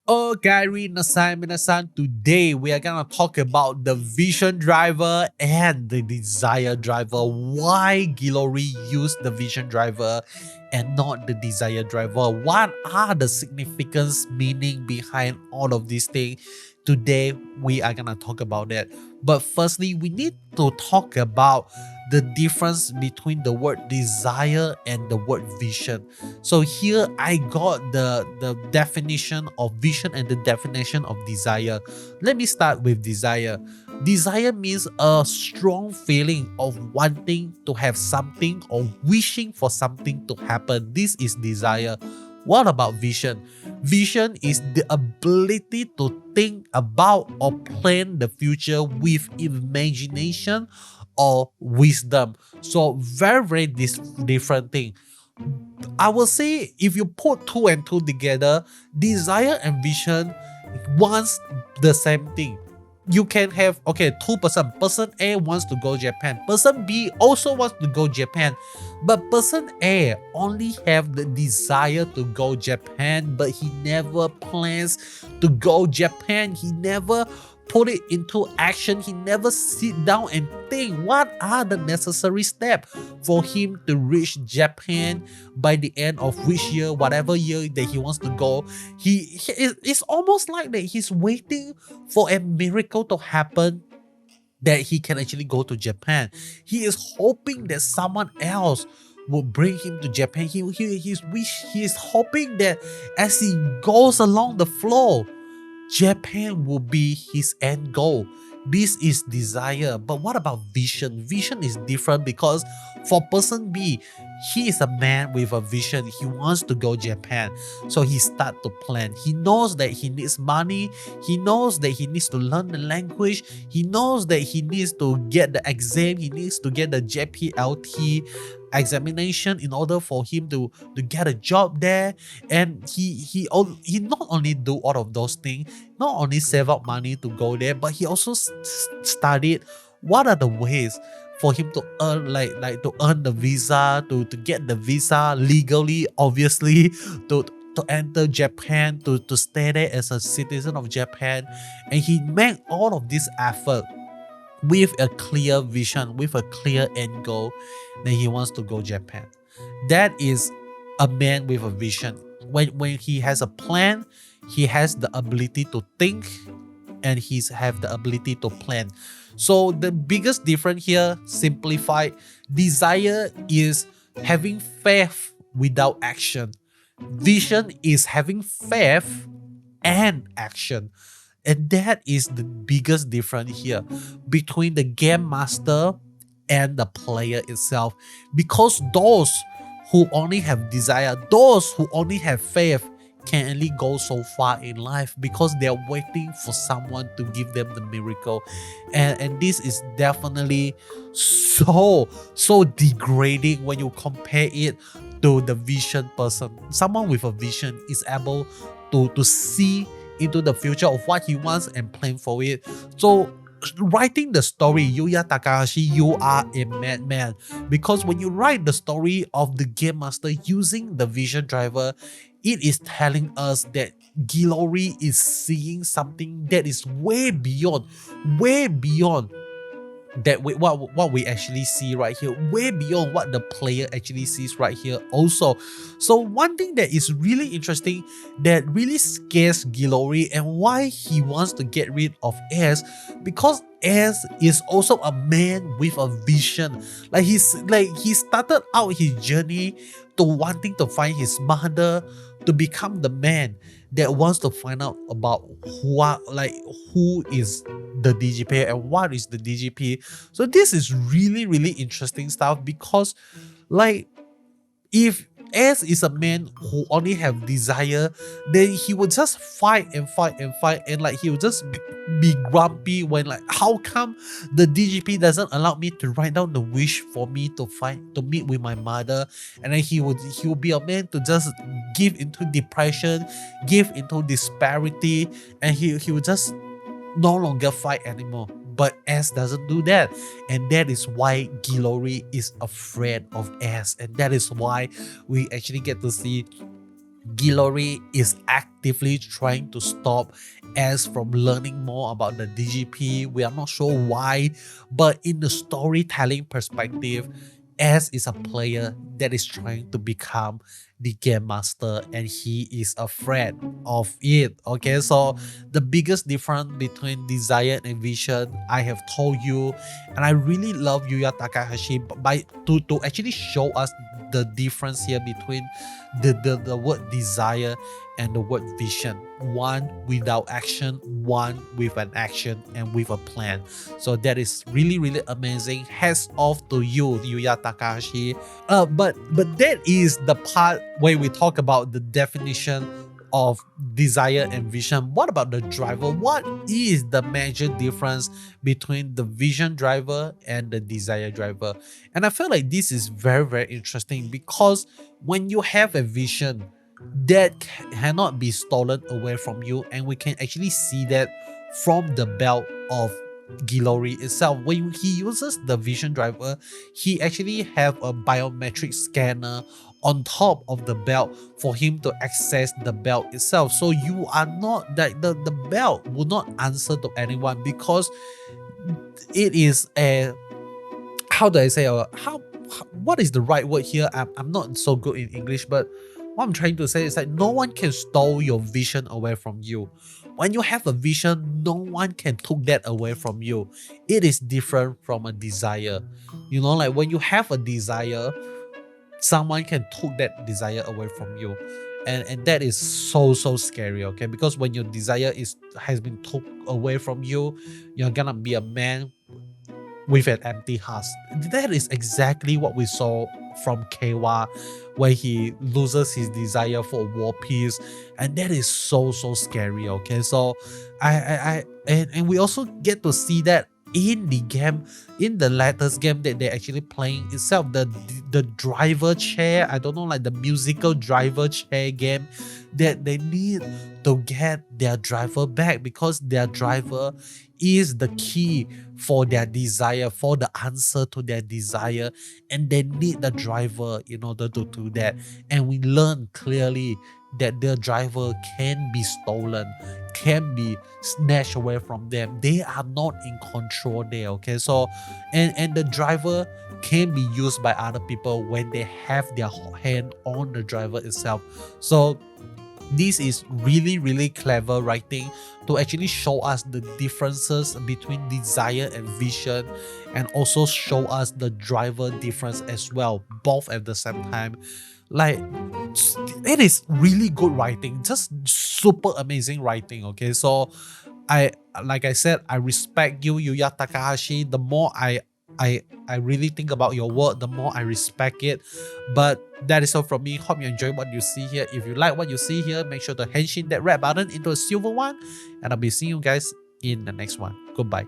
Okay, minasan, today we are gonna talk about the vision driver and the desire driver. Why Gilori used the vision driver and not the desire driver? What are the significance meaning behind all of these things? Today we are gonna talk about that. But firstly, we need to talk about the difference between the word desire and the word vision. So here I got the definition of vision and the definition of desire. Let me start with desire. Desire means a strong feeling of wanting to have something or wishing for something to happen. This is desire. What about vision? Vision is the ability to think about or plan the future with imagination or wisdom. So very different thing. I will say if you put two and two together, desire and vision wants the same thing. You can have two-person. Person A wants to go Japan. Person B also wants to go Japan. But person A only have the desire to go Japan, but he never plans to go Japan. He never put it into action. He never sit down and think what are the necessary steps for him to reach Japan by the end of which year, whatever year that he wants to go. It's almost like that he's waiting for a miracle to happen that he can actually go to Japan. He is hoping that someone else will bring him to Japan. He is hoping that as he goes along the flow, Japan will be his end goal. This is desire. But what about vision? Vision is different because for person B, he is a man with a vision. He wants to go Japan. So he start to plan. He knows that he needs money. He knows that he needs to learn the language. He knows that he needs to get the exam. He needs to get the JPLT examination in order for him to get a job there. And he not only do all of those things, not only save up money to go there, but he also studied what are the ways for him to earn to earn the visa, to get the visa legally, obviously, to enter Japan, to stay there as a citizen of Japan. And he made all of this effort with a clear vision, with a clear end goal that he wants to go Japan. That is a man with a vision. When he has a plan, he has the ability to think and he have the ability to plan. So the biggest difference here, simplified, desire is having faith without action. Vision is having faith and action. And that is the biggest difference here between the game master and the player itself. Because those who only have desire, those who only have faith can only go so far in life because they're waiting for someone to give them the miracle. And this is definitely so degrading when you compare it to the vision person. Someone with a vision is able to see into the future of what he wants and plan for it. So writing the story, Yuya Takahashi, you are a madman. Because when you write the story of the game master using the vision driver, it is telling us that Gilori is seeing something that is way beyond that what we actually see right here, way beyond what the player actually sees right here also. So one thing that is really interesting, that really scares Gilori and why he wants to get rid of S, because S is also a man with a vision. He started out his journey to wanting to find his mother, to become the man that wants to find out about who is the DGP and what is the DGP. So this is really interesting stuff because if S is a man who only have desire, then he would just fight and he would just be grumpy when how come the DGP doesn't allow me to write down the wish for me to meet with my mother. And then he would be a man to just give into depression, give into disparity, and he would just no longer fight anymore. But S doesn't do that. And that is why Gilori is afraid of S. And that is why we actually get to see Gilori is actively trying to stop S from learning more about the DGP. We are not sure why, but in the storytelling perspective, S is a player that is trying to become the game master and he is afraid of it. Okay, so the biggest difference between Desire and Vision, I have told you, and I really love Yuya Takahashi by to actually show us the difference here between the word desire and the word vision. One without action, one with an action and with a plan. So that is really amazing. Hats off to you, Yuya Takahashi. But that is the part where we talk about the definition of desire and vision. What about the driver? What is the major difference between the vision driver and the desire driver? And I feel like this is very interesting because when you have a vision that cannot be stolen away from you, and we can actually see that from the belt of Gilori itself. When he uses the vision driver, he actually have a biometric scanner on top of the belt for him to access the belt itself. So you are not that the belt will not answer to anyone because it is a, how do I say, what is the right word here? I'm not so good in English, but what I'm trying to say is that no one can steal your vision away from you. When you have a vision, no one can take that away from you. It is different from a desire. You know, like when you have a desire, someone can take that desire away from you. And that is so scary, okay? Because when your desire has been taken away from you, you're gonna be a man with an empty heart. That is exactly what we saw from Keiwa, where he loses his desire for war peace, and that is so scary. Okay, so and we also get to see that in the game, in the latest game that they're actually playing itself, the driver chair, I don't know, like the musical driver chair game, that they need to get their driver back because their driver is the key for their desire, for the answer to their desire, and they need the driver in order to do that. And we learn clearly that their driver can be stolen, can be snatched away from them. They are not in control there, okay? So and the driver can be used by other people when they have their hand on the driver itself. So this is really clever writing to actually show us the differences between desire and vision, and also show us the driver difference as well, both at the same time. Like, it is really good writing, just super amazing writing. Okay, so like I said, I respect you, Yuya Takahashi. The more I really think about your work, the more I respect it. But that is all from me. Hope you enjoy what you see here. If you like what you see here, make sure to henshin that red button into a silver one, and I'll be seeing you guys in the next one. Goodbye.